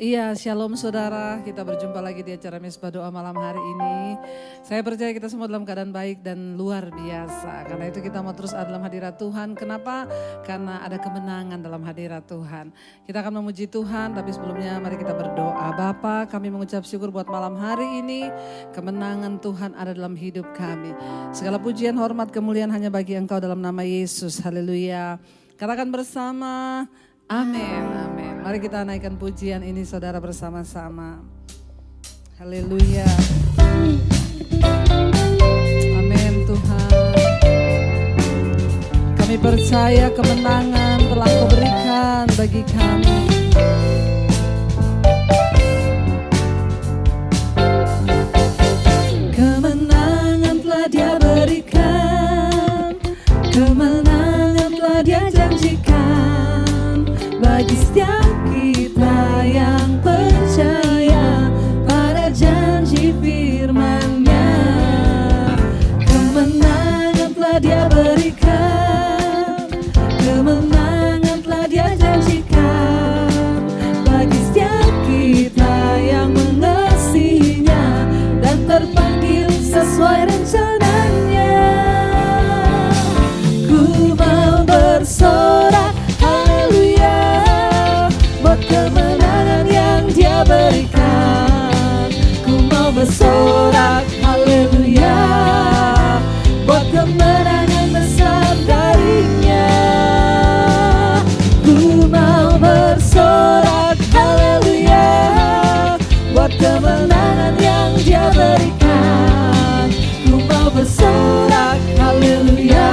Iya, shalom saudara, kita berjumpa lagi di acara Mesbah Doa malam hari ini. Saya percaya kita semua dalam keadaan baik dan luar biasa. Karena itu kita mau terus ada dalam hadirat Tuhan. Kenapa? Karena ada kemenangan dalam hadirat Tuhan. Kita akan memuji Tuhan, tapi sebelumnya mari kita berdoa. Bapa, kami mengucap syukur buat malam hari ini. Kemenangan Tuhan ada dalam hidup kami. Segala pujian, hormat, kemuliaan hanya bagi Engkau dalam nama Yesus. Haleluya. Katakan bersama, amin, amin. Mari kita naikkan pujian ini saudara bersama-sama. Haleluya. Amin Tuhan. Kami percaya kemenangan telah Kau berikan bagi kami. Kemenangan telah Dia berikan, kemenangan telah Dia janjikan bagi setiap kita yang percaya pada janji firman-Nya. Kemenangan telah Dia berikan, kemenangan telah Dia janjikan bagi setiap kita yang mengasihi-Nya dan terpanggil sesuai rencananya. Ku mau bersorak haleluya buat kemenangan yang Dia berikan. Ku mau bersorak haleluya buat kemenangan besar darinya. Ku mau bersorak haleluya buat kemenangan yang Dia berikan. Ku mau bersorak haleluya,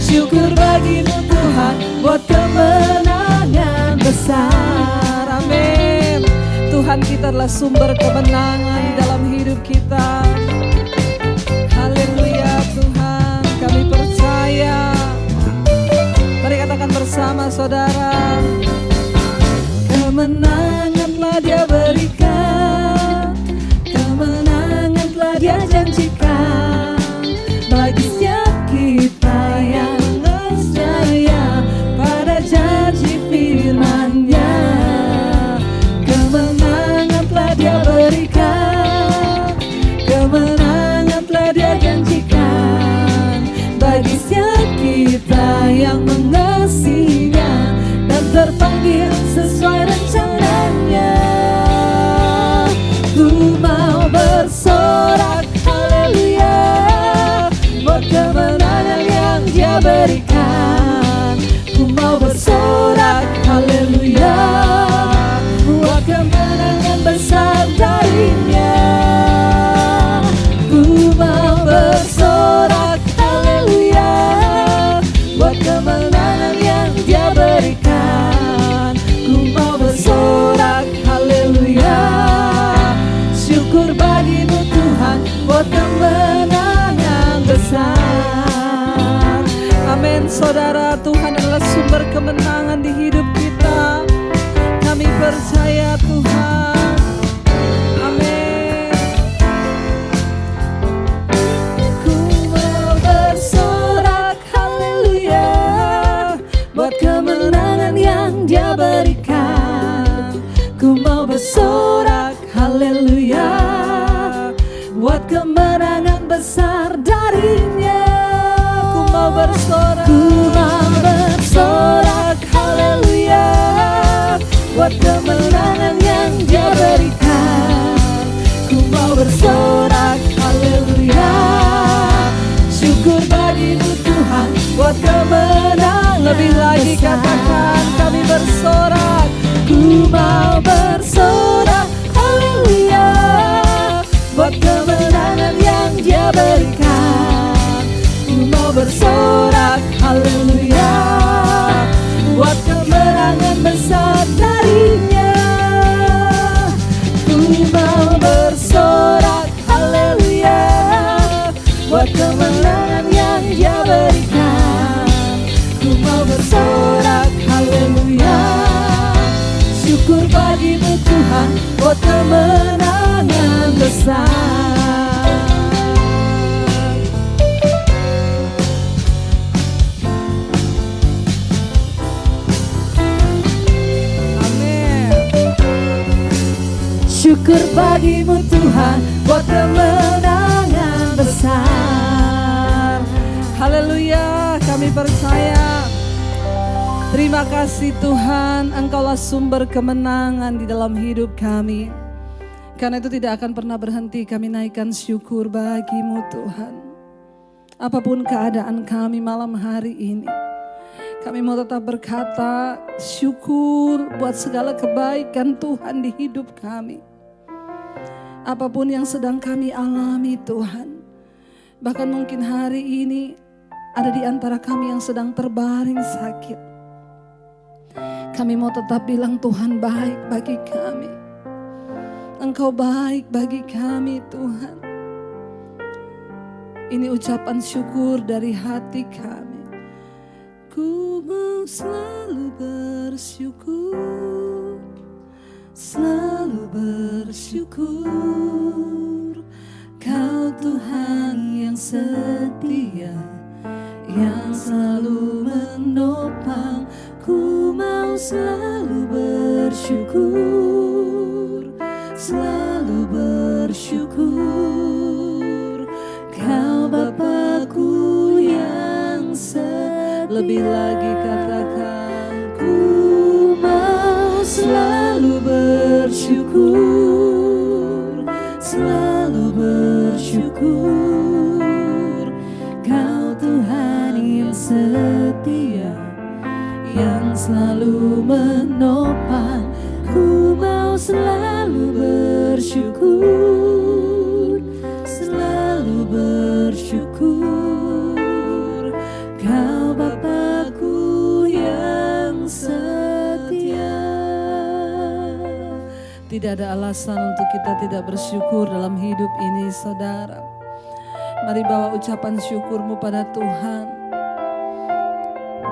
syukur bagimu Tuhan buat kemenangan besar. Amin. Tuhan, kita adalah sumber kemenangan di dalam hidup kita. Haleluya Tuhan, kami percaya. Mari katakan bersama saudara. Kemenangan telah Dia berikan, kemenangan telah Dia janjikan bagi setiap kita yang percaya pada janji firman-Nya. Kemenangan telah Dia berikan, kemenangan telah Dia janjikan bagi setiap kita yang mengasihi-Nya dan terpanggil sesuai rencananya. Ku mau bersorak haleluya buat kemenangan yang Dia berikan. Ku mau bersorak haleluya buat kemenangan besar darinya. Ku mau bersorak haleluya buat kemenangan yang Dia berikan. Ku mau bersorak haleluya, syukur bagimu Tuhan buat kemenangan besar. Amin saudara, Tuhan adalah sumber kemenangan di hidup kita. Kami percaya Tuhan. Amin. Ku mau bersorak haleluya buat kemenangan yang Dia berikan. Ku mau bersorak haleluya buat kemenangan besar darinya. Ku mau bersorak haleluya buat kemenangan yang Dia berikan. Ku mau bersorak haleluya, syukur bagimu Tuhan buat kemenangan. Lebih lagi katakan, kami bersorak. Ku mau bersorak haleluya buat kemenangan yang Dia berikan. Ku mau bersorak haleluya buat kemenangan besar darinya. Ku mau bersorak haleluya buat kemenangan yang Dia berikan. Ku mau bersorak haleluya, syukur bagimu Tuhan buat kemenangan besar. Amin. Syukur bagimu Tuhan buat kemenangan besar. Haleluya, kami percaya. Terima kasih Tuhan, Engkaulah sumber kemenangan di dalam hidup kami. Karena itu tidak akan pernah berhenti kami naikkan syukur bagimu Tuhan. Apapun keadaan kami malam hari ini, kami mau tetap berkata syukur buat segala kebaikan Tuhan di hidup kami. Apapun yang sedang kami alami Tuhan. Bahkan mungkin hari ini ada di antara kami yang sedang terbaring sakit. Kami mau tetap bilang Tuhan baik bagi kami. Engkau baik bagi kami Tuhan. Ini ucapan syukur dari hati kami. Ku mau selalu bersyukur, selalu bersyukur. Kau Tuhan yang setia, yang selalu menopang. Ku mau selalu bersyukur, selalu bersyukur. Kau Bapakku yang setia. Lebih lagi katakan, ku mau selalu bersyukur, selalu bersyukur. Kau Tuhan yang setia, yang selalu menopang. Ku mau selalu bersyukur, selalu bersyukur. Kau Bapakku yang setia. Tidak ada alasan untuk kita tidak bersyukur dalam hidup ini saudara. Mari bawa ucapan syukurmu pada Tuhan.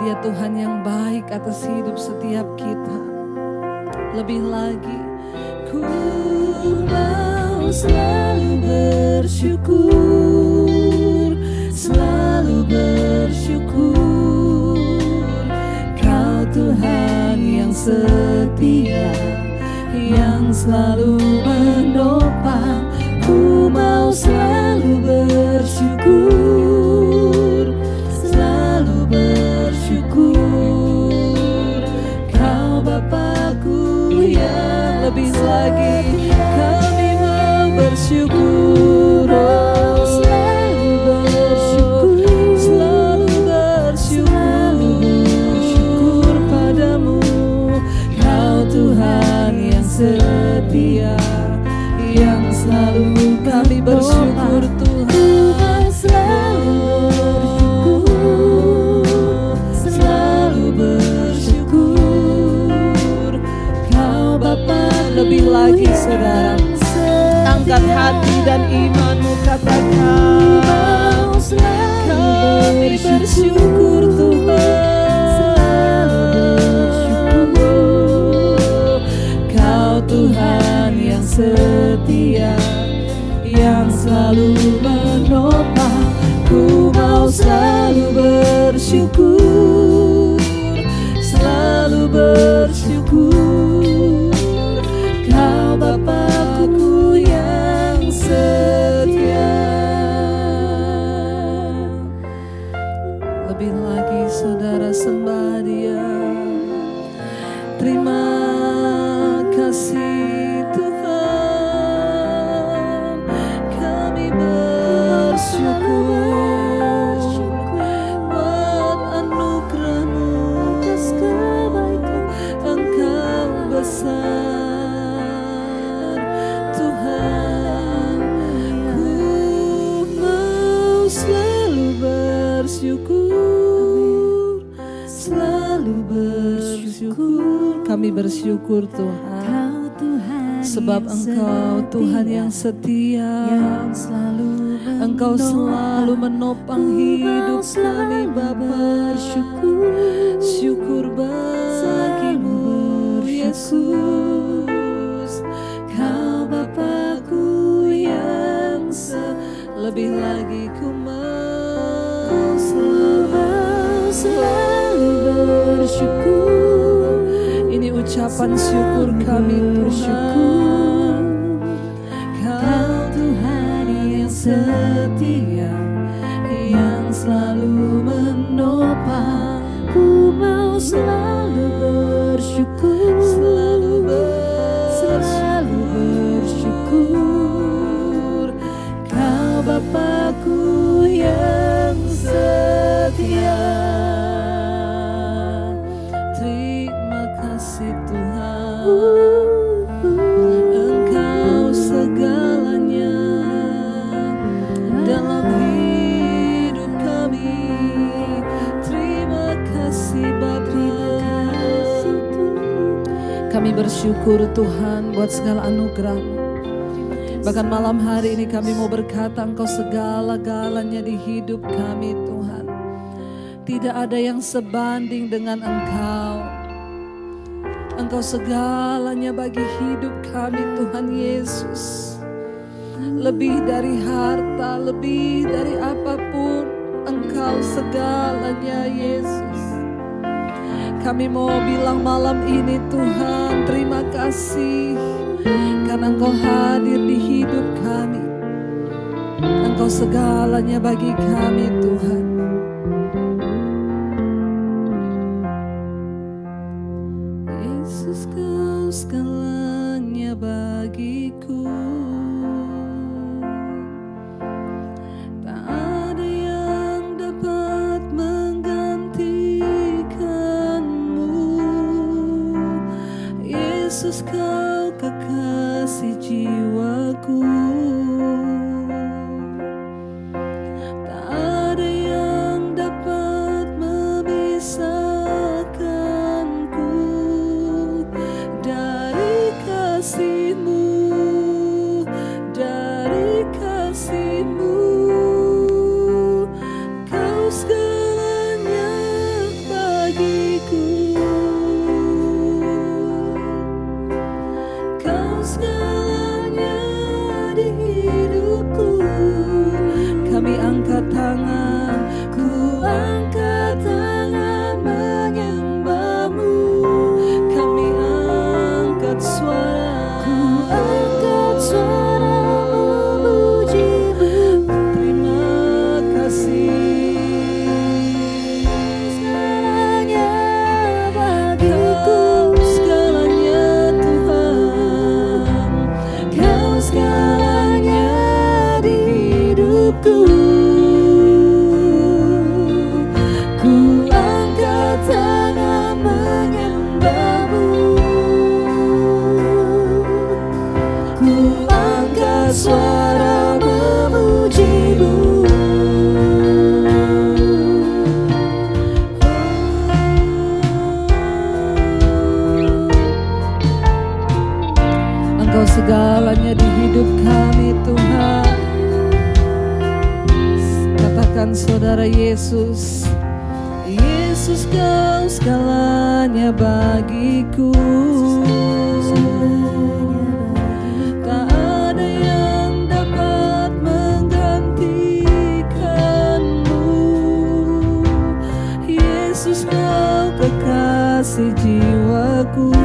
Dia Tuhan yang baik atas hidup setiap kita. Lebih lagi, ku mau selalu bersyukur, selalu bersyukur. Kau Tuhan yang setia, yang selalu menopang. Ku mau selalu bersyukur, selalu bersyukur. Kau Bapakku yang lebih lagi, kami mau bersyukur, oh, selalu bersyukur, selalu bersyukur padamu. Kau Tuhan yang setia, yang selalu kami bersyukur Tuhan. Selalu bersyukur. Kau Bapa. Lebih lagi saudara, angkat hati dan imanmu, katakan kami bersyukur Tuhan. Kau Tuhan yang setia, yang selalu menopang. Ku mau selalu bersyukur, selalu bersyukur. Kau Bapakku yang setia. Lebih lagi saudara sembah Dia. Terima kasih Tuhan, kami bersyukur buat anugerah-Mu, atas kebaikan Engkau besar Tuhan. Ku mau selalu bersyukur, selalu bersyukur. Kami bersyukur Tuhan, sebab Engkau Tuhan yang setia, Engkau selalu menopang hidup kami Bapa. Syukur bagimu Yesus, Kau Bapakku yang lebih lagi. Ku mau selalu bersyukur. Ini ucapan syukur kami Tuhan. Engkau segalanya dalam hidup kami. Terima kasih Bapa. Kami bersyukur Tuhan buat segala anugerah-Mu. Bahkan malam hari ini kami mau berkata Engkau segala-galanya di hidup kami Tuhan. Tidak ada yang sebanding dengan Engkau. Engkau segalanya bagi hidup kami Tuhan Yesus. Lebih dari harta, lebih dari apapun, Engkau segalanya Yesus. Kami mau bilang malam ini Tuhan, terima kasih karena Engkau hadir di hidup kami. Engkau segalanya bagi kami Tuhan. Yesus, Kau segalanya bagiku. Tak ada yang dapat menggantikanmu. Yesus, Kau kekasih jiwaku. Tak ada yang dapat memisahkanku dari kasih-Mu, dari kasih-Mu. Kau segalanya bagiku. Kau segalanya di hidupku. Kami angkat tangan, ku angkat tangan menyembah-Mu. Kami angkat suara, ku angkat suara memuji-Mu. Terima kasih. Segalanya bagiku. Kau segalanya Tuhan. Kau segalanya di hidupku. Ku angkat tangan menyembah-Mu. Ku angkat suara memuji-Mu. Engkau segalanya di hidup kami Tuhan. Katakan saudara Yesus, Yesus Kau segalanya bagiku. Tak ada yang dapat menggantikanmu. Yesus Kau kekasih jiwaku.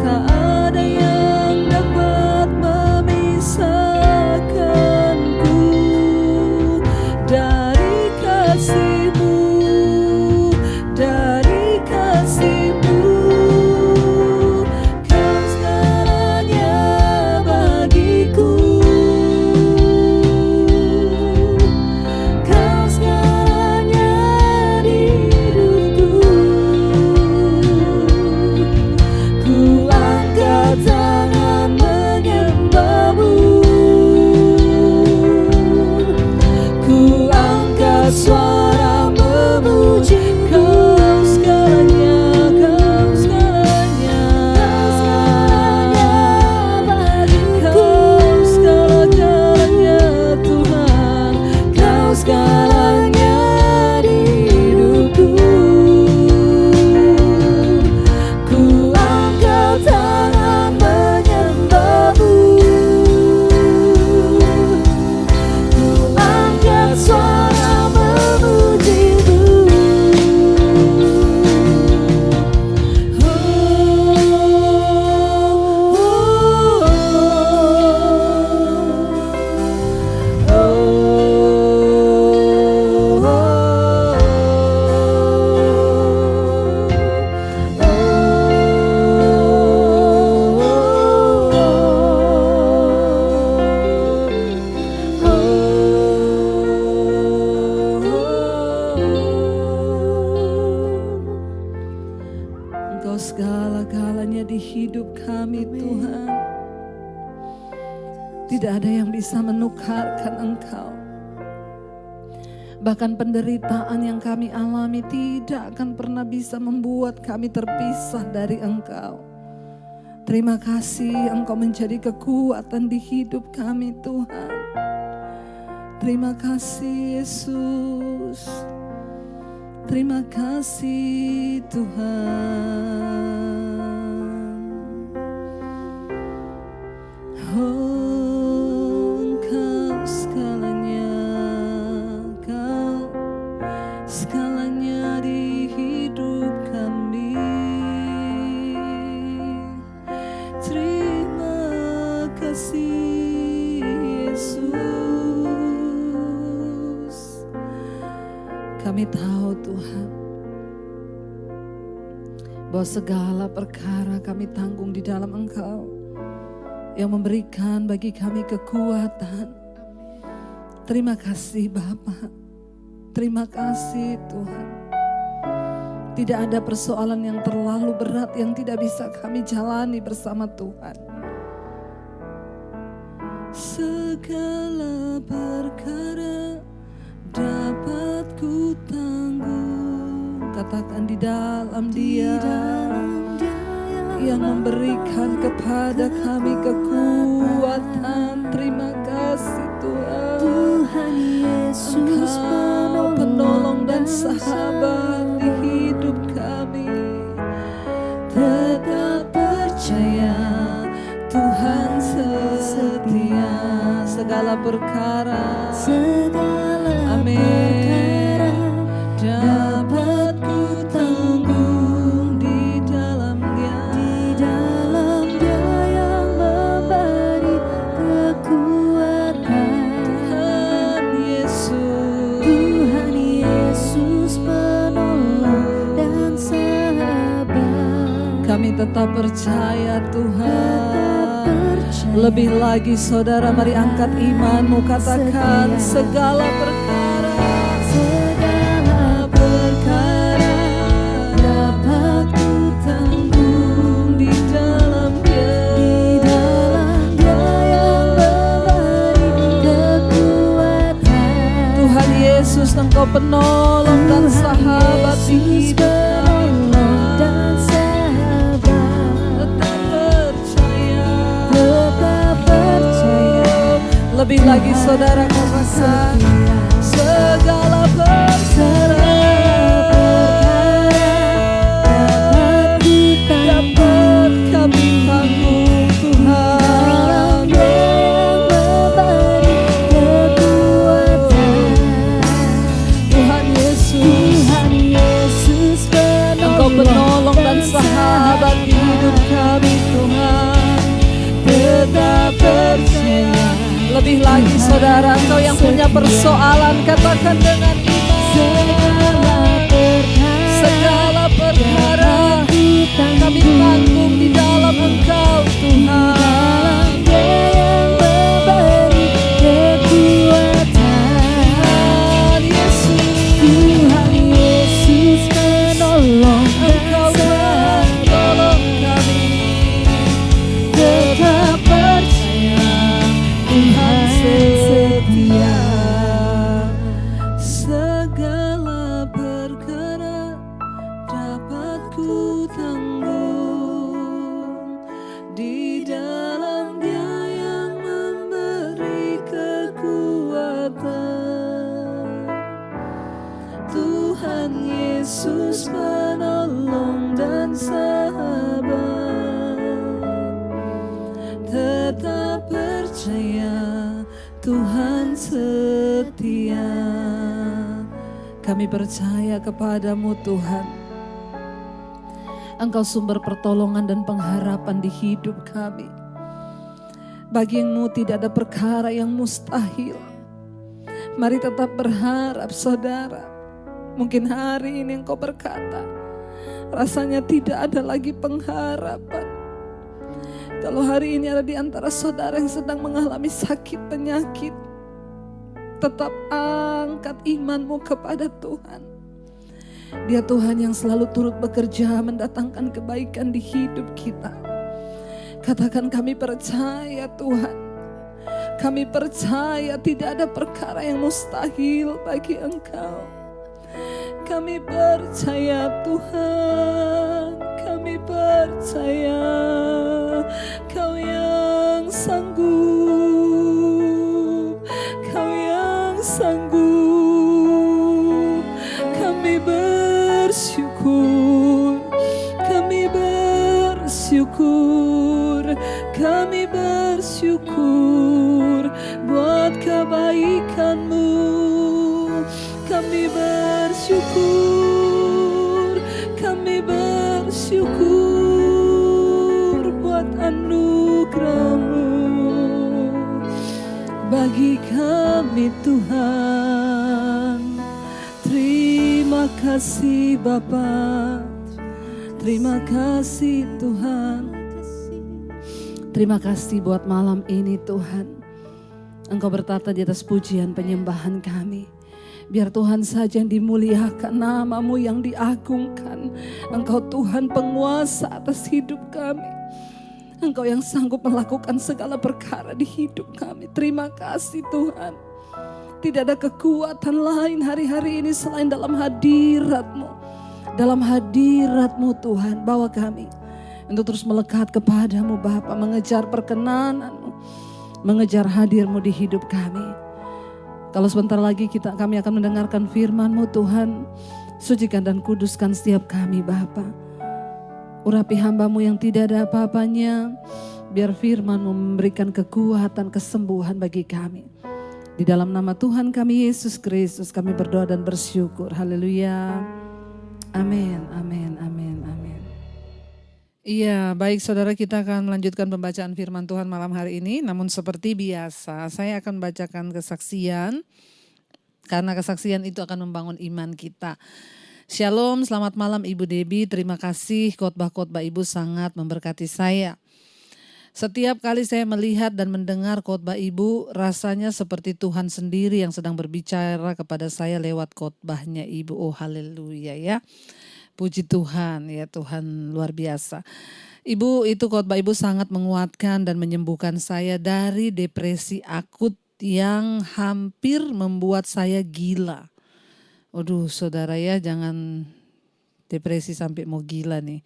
Tak ada yang dapat memisahkanku dari kasih-Mu, dari kasih-Mu. Engkau segala-galanya di hidup kami Tuhan. Tidak ada yang bisa menukarkan Engkau. Bahkan penderitaan yang kami alami tidak akan pernah bisa membuat kami terpisah dari Engkau. Terima kasih Engkau menjadi kekuatan di hidup kami Tuhan. Terima kasih Yesus. Terima kasih Tuhan. Oh, Engkau segalanya, Engkau segalanya di hidup kami. Terima kasih Yesus. Kami tahu Tuhan bahwa segala perkara kami tanggung di dalam Engkau yang memberikan bagi kami kekuatan. Terima kasih Bapa. Terima kasih Tuhan. Tidak ada persoalan yang terlalu berat yang tidak bisa kami jalani bersama Tuhan. Segala perkara dapat ku tanggung. Katakan di dalam Dia yang memberikan kepada kami kekuatan. Terima kasih Tuhan. Tuhan Yesus Engkau penolong dan sahabat di hidup kami. Tetap percaya Tuhan setia segala perkara. Amin. Dapat ku tanggung di dalam Dia. Di dalam Dia yang memberi kekuatan. Tuhan Yesus. Tuhan Yesus penolong dan sahabat. Kami tetap percaya Tuhan. Percaya. Lebih lagi saudara, mari angkat imanmu, katakan segala perkara. Segala perkara dapat ku tanggung di dalam Dia. Di dalam Dia yang memberi kekuatan. Tuhan Yesus, Engkau penolong dan sahabat di hidup kami. dan sahabat. Tetap percaya. Tetap percaya. Lebih lagi saudara, katakan segala perkara dapat kami tanggung Tuhan. Tuhan Yesus, Engkau penolong dan sahabat di hidup kami Tuhan. Tetap percaya. Lebih lagi saudara, Engkau yang punya persoalan, katakan dengan iman. Segala perkara kami tanggung di dalam Engkau Tuhan. Tuhan Yesus, Engkau menolong kami. Tetap percaya Tuhan setia. Segala perkara dapat ku tanggung di dalam Dia yang memberi kekuatan. Tuhan Yesus penolong dan sahabat. Tetap percaya Tuhan setia. Kami percaya kepadamu Tuhan. Engkau sumber pertolongan dan pengharapan di hidup kami. Bagimu tidak ada perkara yang mustahil. Mari tetap berharap saudara. Mungkin hari ini engkau berkata, rasanya tidak ada lagi pengharapan. Kalau hari ini ada di antara saudara yang sedang mengalami sakit penyakit, tetap angkat imanmu kepada Tuhan. Dia Tuhan yang selalu turut bekerja mendatangkan kebaikan di hidup kita. Katakan kami percaya Tuhan. Kami percaya tidak ada perkara yang mustahil bagi Engkau. Kami percaya Tuhan. Kami percaya Kau yang sanggup. Kau yang sanggup. Kami bersyukur. Kami bersyukur. Kami bersyukur buat kebaikan-Mu. Kami bersyukur. Kami bersyukur buat anugerah-Mu bagi kami Tuhan. Terima kasih Bapa. Terima kasih Tuhan. Terima kasih buat malam ini Tuhan. Engkau bertata di atas pujian penyembahan kami. Biar Tuhan saja yang dimuliakan, nama-Mu yang diagungkan. Engkau Tuhan penguasa atas hidup kami. Engkau yang sanggup melakukan segala perkara di hidup kami. Terima kasih Tuhan. Tidak ada kekuatan lain hari-hari ini selain dalam hadirat-Mu. Dalam hadirat-Mu Tuhan, bawa kami untuk terus melekat kepadamu Bapa, mengejar perkenanan-Mu, mengejar hadir-Mu di hidup kami. Kalau sebentar lagi kami akan mendengarkan firman-Mu Tuhan, sucikan dan kuduskan setiap kami Bapa. Urapi hamba-Mu yang tidak ada apa-apanya, biar firman-Mu memberikan kekuatan, kesembuhan bagi kami. Di dalam nama Tuhan kami Yesus Kristus kami berdoa dan bersyukur. Haleluya. Amin, amin, amin, amin. Iya, baik saudara, kita akan melanjutkan pembacaan firman Tuhan malam hari ini. Namun seperti biasa, saya akan bacakan kesaksian. Karena kesaksian itu akan membangun iman kita. Shalom, selamat malam Ibu Debbie. Terima kasih khotbah-khotbah Ibu sangat memberkati saya. Setiap kali saya melihat dan mendengar khotbah Ibu, rasanya seperti Tuhan sendiri yang sedang berbicara kepada saya lewat khotbahnya Ibu. Oh haleluya ya. Puji Tuhan, ya Tuhan luar biasa. Ibu, itu khotbah Ibu sangat menguatkan dan menyembuhkan saya dari depresi akut yang hampir membuat saya gila. Waduh saudara ya, jangan depresi sampai mau gila nih.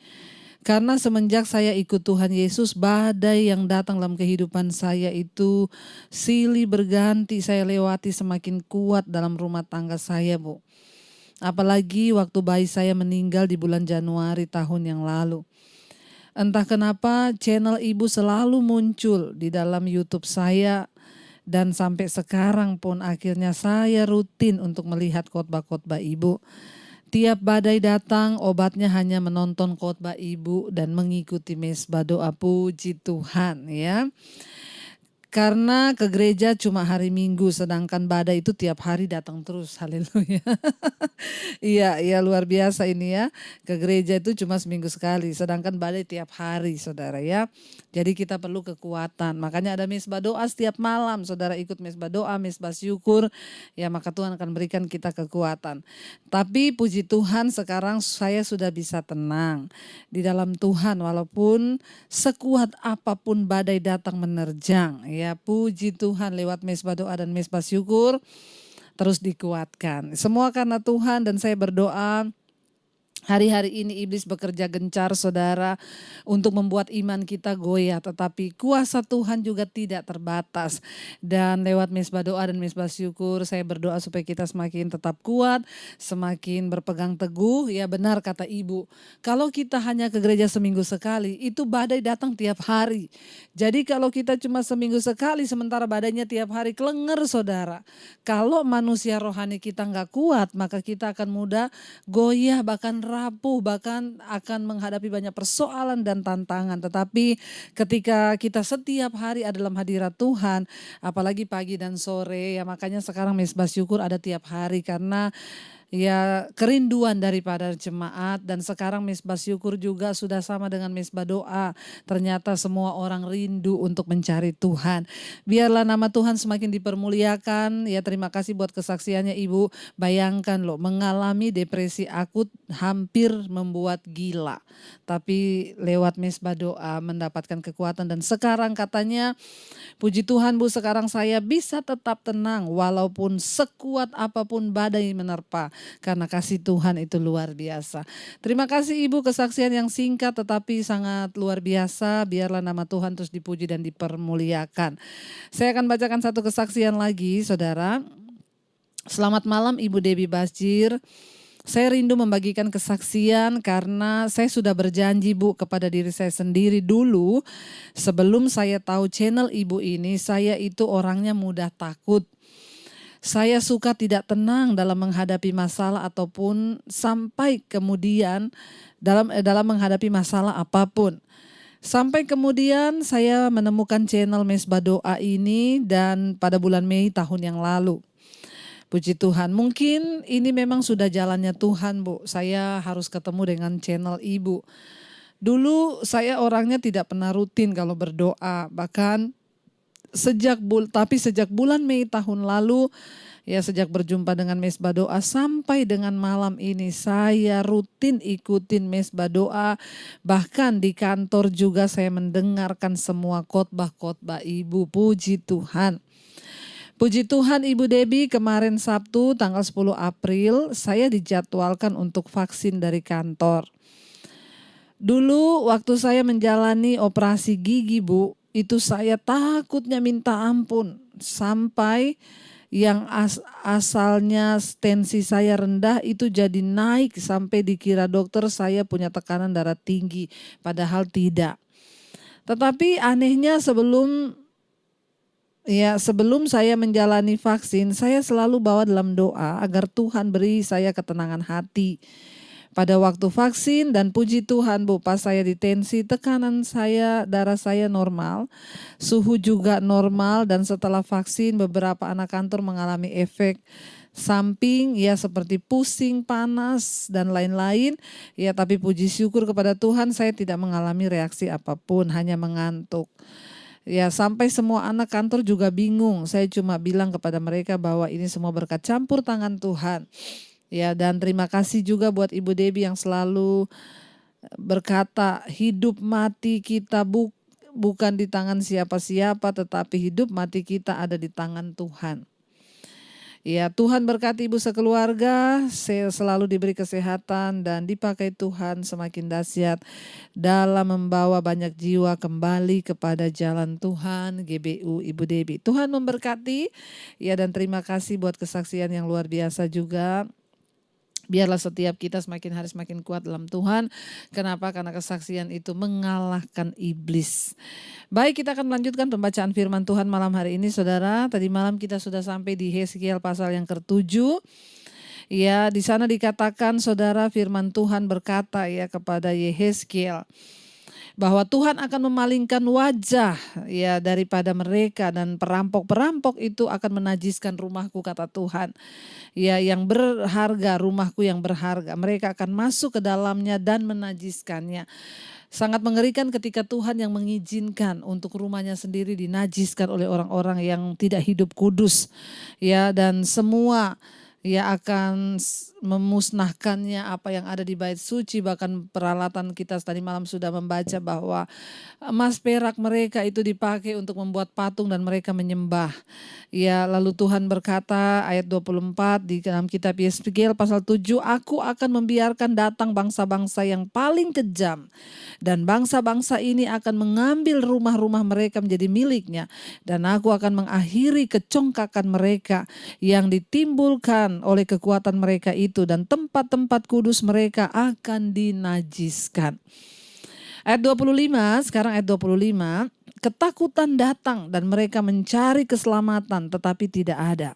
Karena semenjak saya ikut Tuhan Yesus, badai yang datang dalam kehidupan saya itu silih berganti saya lewati semakin kuat dalam rumah tangga saya, Bu. Apalagi waktu bayi saya meninggal di bulan Januari tahun yang lalu. Entah kenapa channel Ibu selalu muncul di dalam YouTube saya. Dan sampai sekarang pun akhirnya saya rutin untuk melihat khotbah-khotbah Ibu. Tiap badai datang, obatnya hanya menonton khotbah Ibu dan mengikuti mesbah doa. Puji Tuhan ya. Karena ke gereja cuma hari Minggu, sedangkan badai itu tiap hari datang terus. Haleluya. Iya luar biasa ini ya. Ke gereja itu cuma seminggu sekali, sedangkan badai tiap hari saudara ya. Jadi kita perlu kekuatan. Makanya ada mesbah doa setiap malam. Saudara ikut mesbah doa, mesbah syukur. Ya maka Tuhan akan berikan kita kekuatan. Tapi puji Tuhan sekarang saya sudah bisa tenang di dalam Tuhan. Walaupun sekuat apapun badai datang menerjang. Ya puji Tuhan lewat mesbah doa dan mesbah syukur terus dikuatkan. Semua karena Tuhan dan saya berdoa. Hari-hari ini iblis bekerja gencar saudara untuk membuat iman kita goyah. Tetapi kuasa Tuhan juga tidak terbatas. Dan lewat mesbah doa dan mesbah syukur saya berdoa supaya kita semakin tetap kuat. Semakin berpegang teguh. Ya benar kata Ibu. Kalau kita hanya ke gereja seminggu sekali itu badai datang tiap hari. Jadi kalau kita cuma seminggu sekali sementara badainya tiap hari kelenger saudara. Kalau manusia rohani kita gak kuat maka kita akan mudah goyah bahkan rapuh, bahkan akan menghadapi banyak persoalan dan tantangan. Tetapi ketika kita setiap hari ada dalam hadirat Tuhan, apalagi pagi dan sore, ya makanya sekarang mesbah syukur ada tiap hari karena ya kerinduan daripada jemaat, dan sekarang Mesbah Syukur juga sudah sama dengan Mesbah Doa. Ternyata semua orang rindu untuk mencari Tuhan. Biarlah nama Tuhan semakin dipermuliakan. Ya, terima kasih buat kesaksiannya Ibu. Bayangkan loh, mengalami depresi akut hampir membuat gila. Tapi lewat Mesbah Doa mendapatkan kekuatan, dan sekarang katanya, puji Tuhan Bu, sekarang saya bisa tetap tenang walaupun sekuat apapun badai menerpa. Karena kasih Tuhan itu luar biasa. Terima kasih Ibu, kesaksian yang singkat tetapi sangat luar biasa. Biarlah nama Tuhan terus dipuji dan dipermuliakan. Saya akan bacakan satu kesaksian lagi, saudara. Selamat malam Ibu Debbie Basjir. Saya rindu membagikan kesaksian karena saya sudah berjanji Bu kepada diri saya sendiri dulu. Sebelum saya tahu channel Ibu ini, saya itu orangnya mudah takut. Saya suka tidak tenang dalam menghadapi masalah ataupun sampai kemudian dalam menghadapi masalah apapun. Sampai kemudian saya menemukan channel Mesbah Doa ini dan pada bulan Mei tahun yang lalu. Puji Tuhan, mungkin ini memang sudah jalannya Tuhan Bu. Saya harus ketemu dengan channel Ibu. Dulu saya orangnya tidak pernah rutin kalau berdoa, bahkan sejak bulan Mei tahun lalu, ya sejak berjumpa dengan Mesbah Doa sampai dengan malam ini saya rutin ikutin Mesbah Doa. Bahkan di kantor juga saya mendengarkan semua khotbah-khotbah Ibu. Puji Tuhan. Puji Tuhan Ibu Debbie, kemarin Sabtu tanggal 10 April saya dijadwalkan untuk vaksin dari kantor. Dulu waktu saya menjalani operasi gigi Bu, itu saya takutnya minta ampun, sampai yang asalnya tensi saya rendah itu jadi naik sampai dikira dokter saya punya tekanan darah tinggi, padahal tidak. Tetapi anehnya sebelum saya menjalani vaksin, saya selalu bawa dalam doa agar Tuhan beri saya ketenangan hati. Pada waktu vaksin dan puji Tuhan Bu, pas saya ditensi, tekanan saya, darah saya normal, suhu juga normal, dan setelah vaksin beberapa anak kantor mengalami efek samping ya seperti pusing, panas dan lain-lain. Ya tapi puji syukur kepada Tuhan saya tidak mengalami reaksi apapun, hanya mengantuk. Ya sampai semua anak kantor juga bingung, saya cuma bilang kepada mereka bahwa ini semua berkat campur tangan Tuhan. Ya, dan terima kasih juga buat Ibu Debbie yang selalu berkata hidup mati kita bukan di tangan siapa-siapa, tetapi hidup mati kita ada di tangan Tuhan. Ya, Tuhan berkati Ibu sekeluarga, selalu diberi kesehatan dan dipakai Tuhan semakin dahsyat dalam membawa banyak jiwa kembali kepada jalan Tuhan. GBU Ibu Debbie. Tuhan memberkati. Ya, dan terima kasih buat kesaksian yang luar biasa juga. Biarlah setiap kita semakin hari semakin kuat dalam Tuhan. Kenapa? Karena kesaksian itu mengalahkan iblis. Baik, kita akan melanjutkan pembacaan firman Tuhan malam hari ini, saudara. Tadi malam kita sudah sampai di Yeskiel pasal yang ke-7. Ya, di sana dikatakan, saudara, firman Tuhan berkata ya kepada Yeskiel bahwa Tuhan akan memalingkan wajah ya daripada mereka, dan perampok-perampok itu akan menajiskan rumahku, kata Tuhan. Ya, yang berharga, rumahku yang berharga, mereka akan masuk ke dalamnya dan menajiskannya. Sangat mengerikan ketika Tuhan yang mengizinkan untuk rumahnya sendiri dinajiskan oleh orang-orang yang tidak hidup kudus. Ya, dan semua ya akan memusnahkannya apa yang ada di bait suci. Bahkan peralatan kita tadi malam sudah membaca bahwa emas perak mereka itu dipakai untuk membuat patung dan mereka menyembah. Ya, lalu Tuhan berkata ayat 24 di dalam kitab Yeskiel pasal 7, aku akan membiarkan datang bangsa-bangsa yang paling kejam, dan bangsa-bangsa ini akan mengambil rumah-rumah mereka menjadi miliknya, dan aku akan mengakhiri kecongkakan mereka yang ditimbulkan oleh kekuatan mereka itu, dan tempat-tempat kudus mereka akan dinajiskan. Ayat 25, sekarang ayat 25, ketakutan datang dan mereka mencari keselamatan tetapi tidak ada.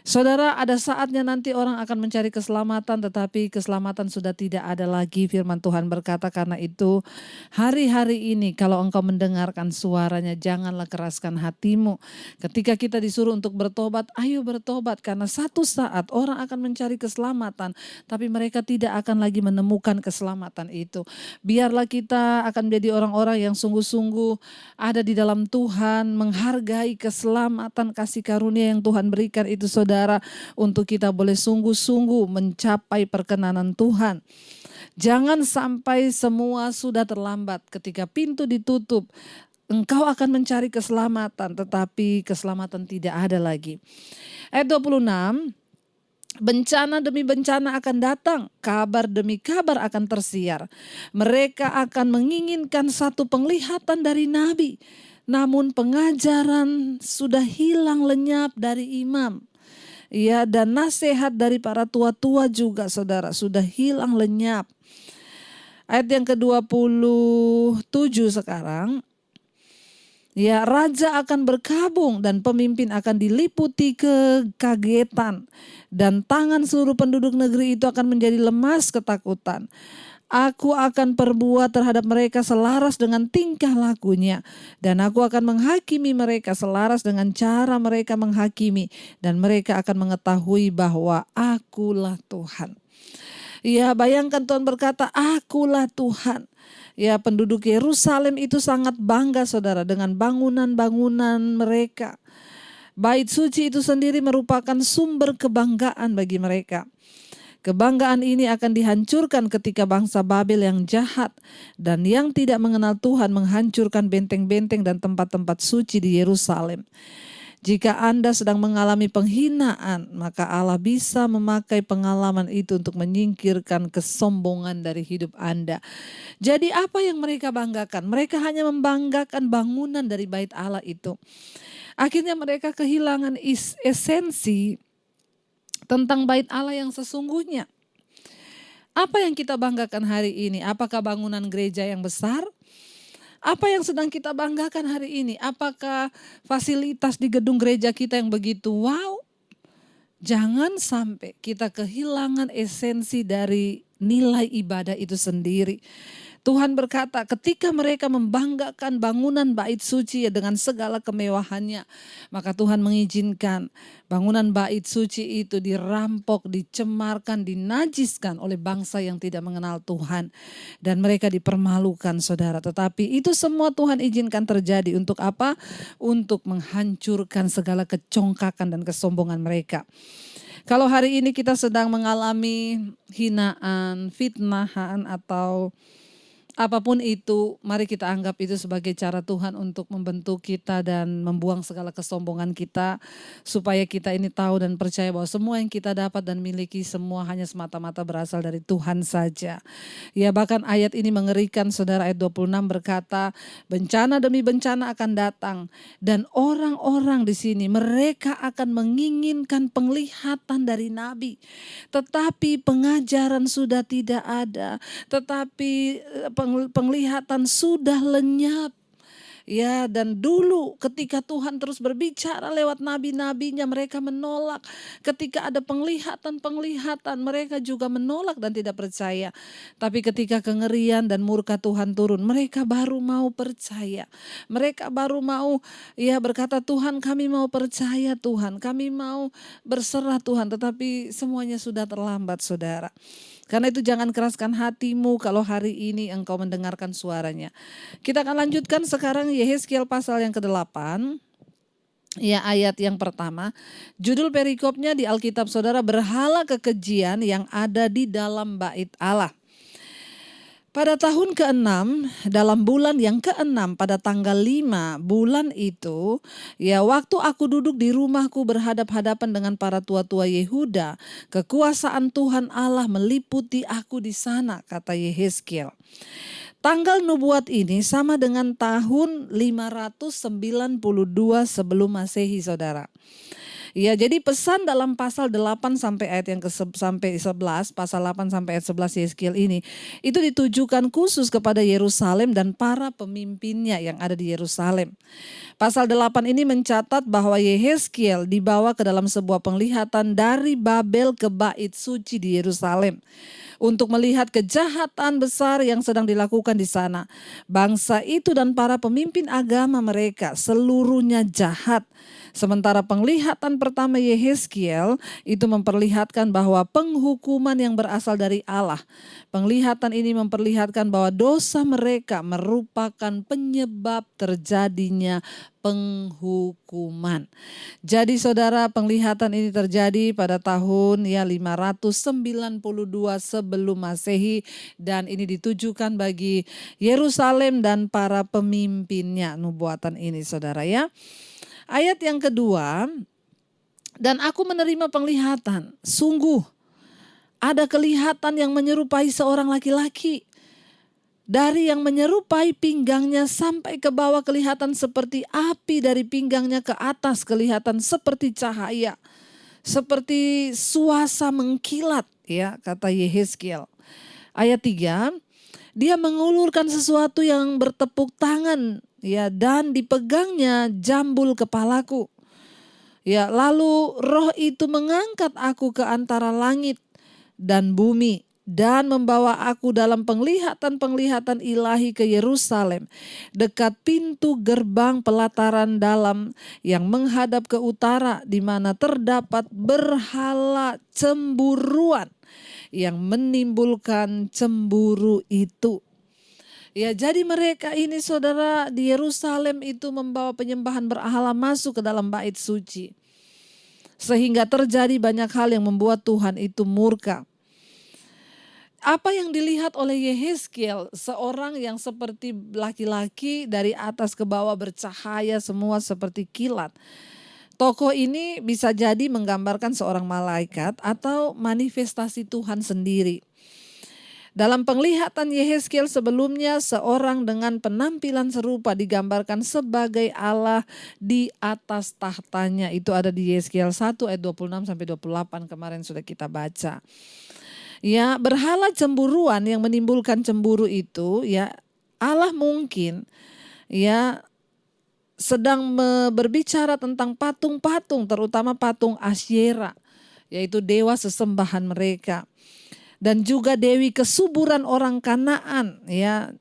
Saudara, ada saatnya nanti orang akan mencari keselamatan, tetapi keselamatan sudah tidak ada lagi. Firman Tuhan berkata, karena itu hari-hari ini kalau engkau mendengarkan suaranya, janganlah keraskan hatimu. Ketika kita disuruh untuk bertobat, ayo bertobat. Karena satu saat orang akan mencari keselamatan, tapi mereka tidak akan lagi menemukan keselamatan itu. Biarlah kita akan menjadi orang-orang yang sungguh-sungguh ada di dalam Tuhan, menghargai keselamatan kasih karunia yang Tuhan berikan itu, saudara, untuk kita boleh sungguh-sungguh mencapai perkenanan Tuhan. Jangan sampai semua sudah terlambat. Ketika pintu ditutup, engkau akan mencari keselamatan, tetapi keselamatan tidak ada lagi. Ayat 26, bencana demi bencana akan datang, kabar demi kabar akan tersiar. Mereka akan menginginkan satu penglihatan dari nabi, namun pengajaran sudah hilang lenyap dari imam. Ya, dan nasihat dari para tua-tua juga, saudara, sudah hilang lenyap. Ayat yang ke-27 sekarang. Ya, raja akan berkabung dan pemimpin akan diliputi kekagetan. Dan tangan seluruh penduduk negeri itu akan menjadi lemas ketakutan. Aku akan perbuat terhadap mereka selaras dengan tingkah lakunya. Dan aku akan menghakimi mereka selaras dengan cara mereka menghakimi. Dan mereka akan mengetahui bahwa akulah Tuhan. Ya, bayangkan Tuhan berkata, akulah Tuhan. Ya, penduduk Yerusalem itu sangat bangga, saudara, dengan bangunan-bangunan mereka. Bait suci itu sendiri merupakan sumber kebanggaan bagi mereka. Kebanggaan ini akan dihancurkan ketika bangsa Babel yang jahat dan yang tidak mengenal Tuhan menghancurkan benteng-benteng dan tempat-tempat suci di Yerusalem. Jika Anda sedang mengalami penghinaan, maka Allah bisa memakai pengalaman itu untuk menyingkirkan kesombongan dari hidup Anda. Jadi apa yang mereka banggakan? Mereka hanya membanggakan bangunan dari bait Allah itu. Akhirnya mereka kehilangan esensi tentang bait Allah yang sesungguhnya. Apa yang kita banggakan hari ini? Apakah bangunan gereja yang besar? Apa yang sedang kita banggakan hari ini? Apakah fasilitas di gedung gereja kita yang begitu wow? Jangan sampai kita kehilangan esensi dari nilai ibadah itu sendiri. Tuhan berkata, ketika mereka membanggakan bangunan bait suci dengan segala kemewahannya, maka Tuhan mengizinkan bangunan bait suci itu dirampok, dicemarkan, dinajiskan oleh bangsa yang tidak mengenal Tuhan. Dan mereka dipermalukan, saudara. Tetapi itu semua Tuhan izinkan terjadi untuk apa? Untuk menghancurkan segala kecongkakan dan kesombongan mereka. Kalau hari ini kita sedang mengalami hinaan, fitnahan, atau apapun itu, mari kita anggap itu sebagai cara Tuhan untuk membentuk kita dan membuang segala kesombongan kita. Supaya kita ini tahu dan percaya bahwa semua yang kita dapat dan miliki semua hanya semata-mata berasal dari Tuhan saja. Ya, bahkan ayat ini mengerikan, saudara. Ayat 26 berkata, bencana demi bencana akan datang. Dan orang-orang di sini mereka akan menginginkan penglihatan dari nabi. Tetapi pengajaran sudah tidak ada. Tetapi penglihatan sudah lenyap. Ya, dan dulu ketika Tuhan terus berbicara lewat nabi-nabinya, mereka menolak. Ketika ada penglihatan-penglihatan, mereka juga menolak dan tidak percaya. Tapi ketika kengerian dan murka Tuhan turun, mereka baru mau percaya. Mereka baru mau berkata, Tuhan, kami mau percaya, Tuhan, kami mau berserah, Tuhan. Tetapi semuanya sudah terlambat, saudara. Karena itu jangan keraskan hatimu kalau hari ini engkau mendengarkan suaranya. Kita akan lanjutkan sekarang Yehezkiel pasal yang ke-8. Ya, ayat yang pertama. Judul perikopnya di Alkitab saudara, berhala kekejian yang ada di dalam bait Allah. Pada tahun ke-6, dalam bulan yang ke-6 pada tanggal 5 bulan itu, ya waktu aku duduk di rumahku berhadap-hadapan dengan para tua-tua Yehuda, kekuasaan Tuhan Allah meliputi aku di sana, kata Yehezkiel. Tanggal nubuat ini sama dengan tahun 592 sebelum Masehi, saudara. Ya, jadi pesan dalam pasal 8 sampai ayat yang sampai 11, pasal 8 sampai ayat 11 Yehezkiel ini itu ditujukan khusus kepada Yerusalem dan para pemimpinnya yang ada di Yerusalem. Pasal 8 ini mencatat bahwa Yehezkiel dibawa ke dalam sebuah penglihatan dari Babel ke bait suci di Yerusalem untuk melihat kejahatan besar yang sedang dilakukan di sana. Bangsa itu dan para pemimpin agama mereka seluruhnya jahat. Sementara penglihatan pertama Yehezkiel itu memperlihatkan bahwa penghukuman yang berasal dari Allah. Penglihatan ini memperlihatkan bahwa dosa mereka merupakan penyebab terjadinya penghukuman. Jadi saudara, penglihatan ini terjadi pada tahun 592 sebelum Masehi dan ini ditujukan bagi Yerusalem dan para pemimpinnya nubuatan ini saudara ya. Ayat yang kedua, dan aku menerima penglihatan, sungguh ada kelihatan yang menyerupai seorang laki-laki. Dari yang menyerupai pinggangnya sampai ke bawah kelihatan seperti api, dari pinggangnya ke atas kelihatan seperti cahaya. Seperti suasa mengkilat ya kata Yehezkiel. Ayat 3, dia mengulurkan sesuatu yang bertepuk tangan ya dan dipegangnya jambul kepalaku. Ya, lalu roh itu mengangkat aku ke antara langit dan bumi dan membawa aku dalam penglihatan-penglihatan ilahi ke Yerusalem, dekat pintu gerbang pelataran dalam yang menghadap ke utara, di mana terdapat berhala cemburuan yang menimbulkan cemburu itu. Ya, jadi mereka ini saudara di Yerusalem itu membawa penyembahan berhala masuk ke dalam bait suci. Sehingga terjadi banyak hal yang membuat Tuhan itu murka. Apa yang dilihat oleh Yehezkiel, seorang yang seperti laki-laki dari atas ke bawah bercahaya semua seperti kilat. Tokoh ini bisa jadi menggambarkan seorang malaikat atau manifestasi Tuhan sendiri. Dalam penglihatan Yehezkiel sebelumnya, seorang dengan penampilan serupa digambarkan sebagai Allah di atas tahtanya. Itu ada di Yehezkiel 1 ayat 26 sampai 28 kemarin sudah kita baca. Ya, berhala cemburuan yang menimbulkan cemburu itu ya Allah mungkin ya sedang berbicara tentang patung-patung, terutama patung Asyera, yaitu dewa sesembahan mereka. Dan juga dewi kesuburan orang Kanaan ya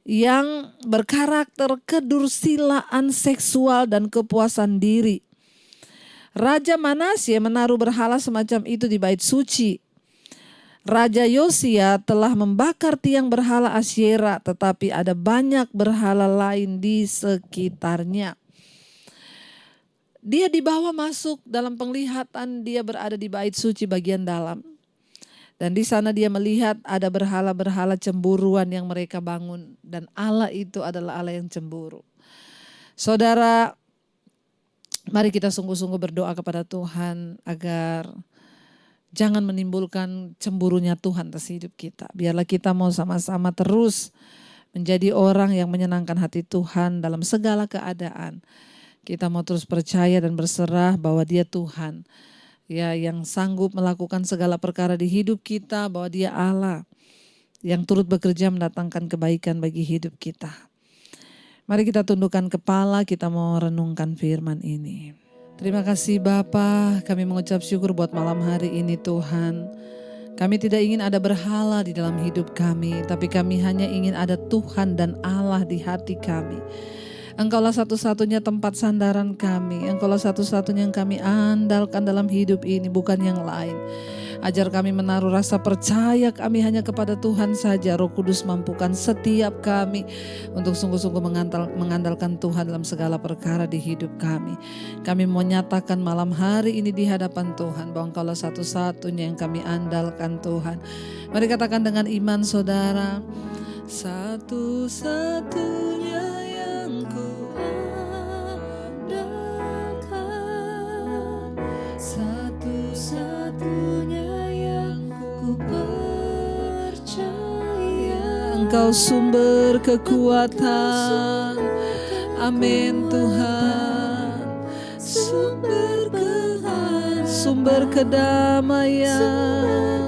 yang berkarakter kedursilaan seksual dan kepuasan diri. Raja Manasye menaruh berhala semacam itu di bait suci. Raja Yosia telah membakar tiang berhala Asyera, tetapi ada banyak berhala lain di sekitarnya. Dia dibawa masuk dalam penglihatan, dia berada di bait suci bagian dalam. Dan di sana dia melihat ada berhala-berhala cemburuan yang mereka bangun. Dan Allah itu adalah Allah yang cemburu. Saudara, mari kita sungguh-sungguh berdoa kepada Tuhan agar jangan menimbulkan cemburunya Tuhan atas hidup kita. Biarlah kita mau sama-sama terus menjadi orang yang menyenangkan hati Tuhan dalam segala keadaan. Kita mau terus percaya dan berserah bahwa Dia Tuhan. Ya, yang sanggup melakukan segala perkara di hidup kita, bahwa Dia Allah yang turut bekerja mendatangkan kebaikan bagi hidup kita. Mari kita tundukkan kepala, kita mau renungkan firman ini. Terima kasih Bapa, kami mengucap syukur buat malam hari ini Tuhan. Kami tidak ingin ada berhala di dalam hidup kami, tapi kami hanya ingin ada Tuhan dan Allah di hati kami. Engkaulah satu-satunya tempat sandaran kami. Engkaulah satu-satunya yang kami andalkan dalam hidup ini, bukan yang lain. Ajar kami menaruh rasa percaya kami hanya kepada Tuhan saja. Roh Kudus mampukan setiap kami untuk sungguh-sungguh mengandalkan Tuhan dalam segala perkara di hidup kami. Kami mau nyatakan malam hari ini di hadapan Tuhan bahwa Engkaulah satu-satunya yang kami andalkan Tuhan. Mari katakan dengan iman saudara, satu-satunya yang ku andalkan, satu-satunya yang ku percaya. Engkau sumber kekuatan. Amin Tuhan. sumber kehancuran, sumber kedamaian,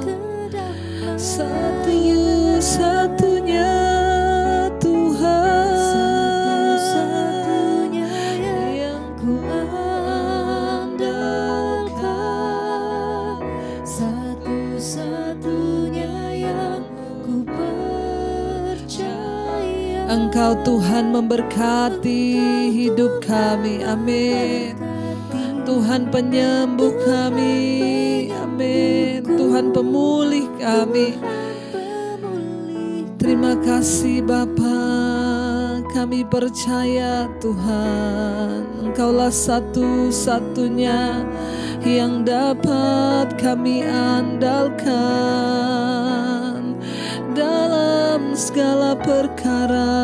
satu-satunya Tuhan, satu-satunya yang ku andalkan, satu-satunya yang ku percaya. Engkau Tuhan memberkati hidup kami, amin. Tuhan penyembuh kami, amin. Tuhan pemulih kami. Terima kasih Bapa, kami percaya Tuhan, Engkaulah satu-satunya yang dapat kami andalkan dalam segala perkara.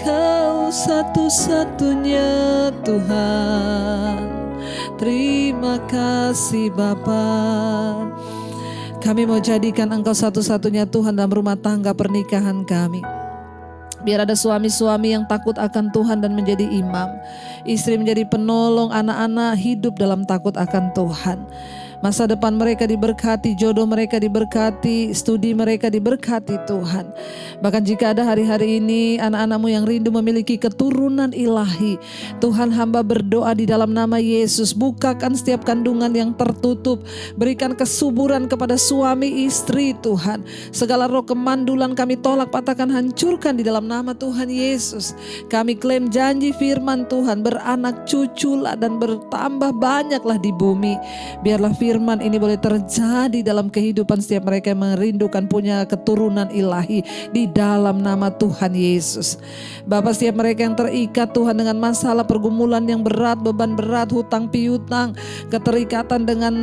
Kau satu-satunya Tuhan. Terima kasih Bapa. Kami mau jadikan Engkau satu-satunya Tuhan dalam rumah tangga pernikahan kami. Biar ada suami-suami yang takut akan Tuhan dan menjadi imam. Istri menjadi penolong, anak-anak hidup dalam takut akan Tuhan. Masa depan mereka diberkati, jodoh mereka diberkati, studi mereka diberkati Tuhan. Bahkan jika ada hari-hari ini anak-anakmu yang rindu memiliki keturunan ilahi, Tuhan hamba berdoa di dalam nama Yesus, bukakan setiap kandungan yang tertutup, berikan kesuburan kepada suami istri Tuhan. Segala roh kemandulan kami tolak, patahkan, hancurkan di dalam nama Tuhan Yesus. Kami klaim janji firman Tuhan, beranak cuculah dan bertambah banyaklah di bumi. Biarlah firman ini boleh terjadi dalam kehidupan setiap mereka yang merindukan punya keturunan ilahi di dalam nama Tuhan Yesus. Bapa, setiap mereka yang terikat Tuhan dengan masalah pergumulan yang berat, beban berat, hutang piutang, keterikatan dengan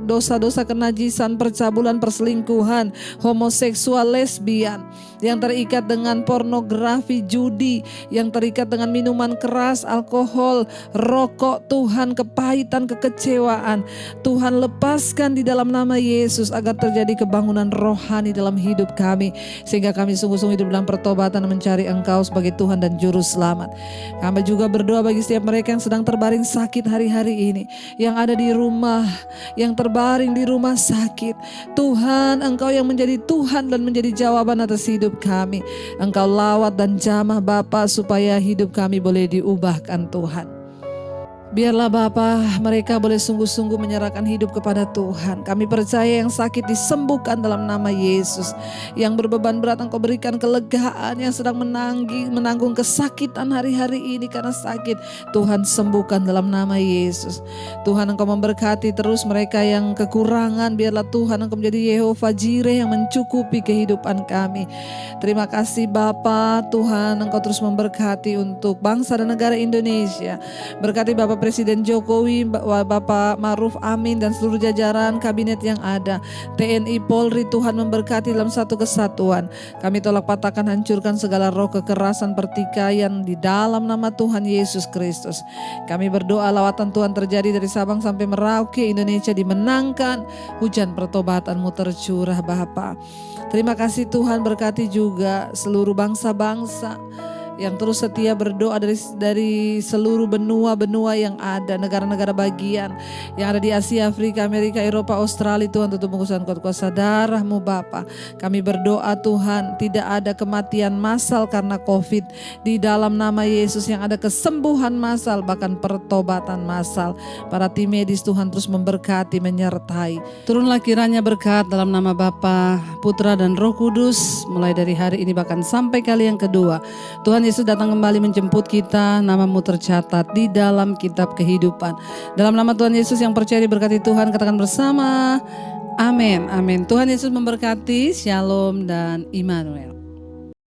dosa-dosa kenajisan, percabulan, perselingkuhan, homoseksual, lesbian, yang terikat dengan pornografi, judi, yang terikat dengan minuman keras, alkohol, rokok, Tuhan, kepahitan, kekecewaan, Tuhan lepaskan di dalam nama Yesus agar terjadi kebangunan rohani dalam hidup kami, sehingga kami sungguh-sungguh hidup dalam pertobatan dan mencari Engkau sebagai Tuhan dan Juru Selamat. Kami juga berdoa bagi setiap mereka yang sedang terbaring sakit hari-hari ini, yang ada di rumah, yang terbaring di rumah sakit. Tuhan, Engkau yang menjadi Tuhan dan menjadi jawaban atas hidup kami. Engkau lawat dan jamah Bapa supaya hidup kami boleh diubahkan Tuhan. Biarlah Bapa, mereka boleh sungguh-sungguh menyerahkan hidup kepada Tuhan. Kami percaya yang sakit disembuhkan dalam nama Yesus. Yang berbeban berat Engkau berikan kelegaan, yang sedang menanggung kesakitan hari-hari ini karena sakit, Tuhan sembuhkan dalam nama Yesus. Tuhan, Engkau memberkati terus mereka yang kekurangan. Biarlah Tuhan Engkau menjadi Yehova Jireh yang mencukupi kehidupan kami. Terima kasih Bapa, Tuhan Engkau terus memberkati untuk bangsa dan negara Indonesia. Berkati Bapak Presiden Jokowi, Bapak Ma'ruf Amin dan seluruh jajaran kabinet yang ada, TNI, Polri, Tuhan memberkati dalam satu kesatuan. Kami tolak, patahkan, hancurkan segala roh kekerasan, pertikaian di dalam nama Tuhan Yesus Kristus. Kami berdoa lawatan Tuhan terjadi dari Sabang sampai Merauke, Indonesia dimenangkan, hujan pertobatan-Mu tercurah Bapa. Terima kasih Tuhan, berkati juga seluruh bangsa-bangsa yang terus setia berdoa dari seluruh benua-benua yang ada, negara-negara bagian yang ada di Asia, Afrika, Amerika, Eropa, Australia. Tuhan, tutup bungkusan kuasa darah-Mu Bapa. Kami berdoa Tuhan, tidak ada kematian massal karena COVID. Di dalam nama Yesus yang ada kesembuhan massal, bahkan pertobatan massal. Para tim medis Tuhan terus memberkati, menyertai. Turunlah kiranya berkat dalam nama Bapa, Putra dan Roh Kudus, mulai dari hari ini bahkan sampai kali yang kedua. Tuhan Yesus datang kembali menjemput kita, nama-Mu tercatat di dalam kitab kehidupan. Dalam nama Tuhan Yesus yang percaya diberkati Tuhan, katakan bersama, amin, amin. Tuhan Yesus memberkati, shalom dan Immanuel.